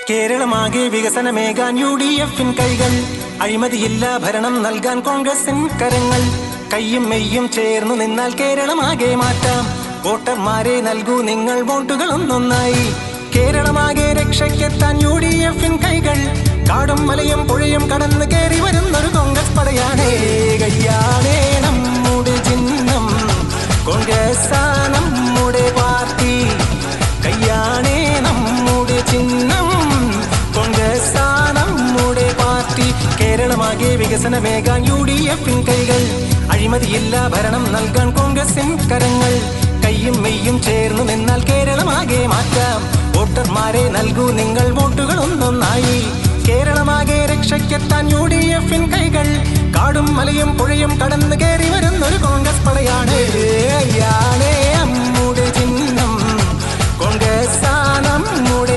കേരളമാകെ വികസനമേകാൻ UDF-ൻ കൈകൾ, അഴിമതിയില്ല ഭരണം നൽകാൻ കോൺഗ്രസിൻ കരങ്ങൾ. കയ്യും മെയ്യും ചേർന്നു നിന്നാൽ കേരളമാകെ മാറ്റാം. വോട്ടർമാരെ നൽകൂ നിങ്ങൾ വോട്ടുകൾ ഒന്നൊന്നായി. കേരളമാകെ രക്ഷയ്ക്കെത്താൻ UDF-ൻ കൈകൾ, കാടും മലയും പുഴയും കടന്ന് കയറി വരുന്നൊരു കോൺഗ്രസ് പടയാണേ. കയ്യാണേ നമ്മുടെ ചിഹ്നം, കോൺഗ്രസ് നമ്മുടെ പാർട്ടി. കയ്യാണേ നമ്മുടെ ചിഹ്നം, കോൺഗ്രസ് നമ്മുടെ പാർട്ടി. കേരളമാകെ വികസനമേകാൻ UDF-ൻ കൈകൾ, അഴിമതിയില്ല ഭരണം നൽകാൻ കോൺഗ്രസിൻ കരങ്ങൾ. കയ്യും മെയ്യും ചേർന്നു നിന്നാൽ കേരളമാകെ മാറ്റാം. വോട്ടർമാരെ നൽകൂ നിങ്ങൾ വോട്ടുകൾ ഒന്നൊന്നായി. കേരളമാകെ രക്ഷയ്ക്കെത്താൻ UDF-ൻ കൈകൾ, കാടും മലയും പുഴയും കടന്നു കയറി വരുന്നൊരു കോൺഗ്രസ് പടയാണ്.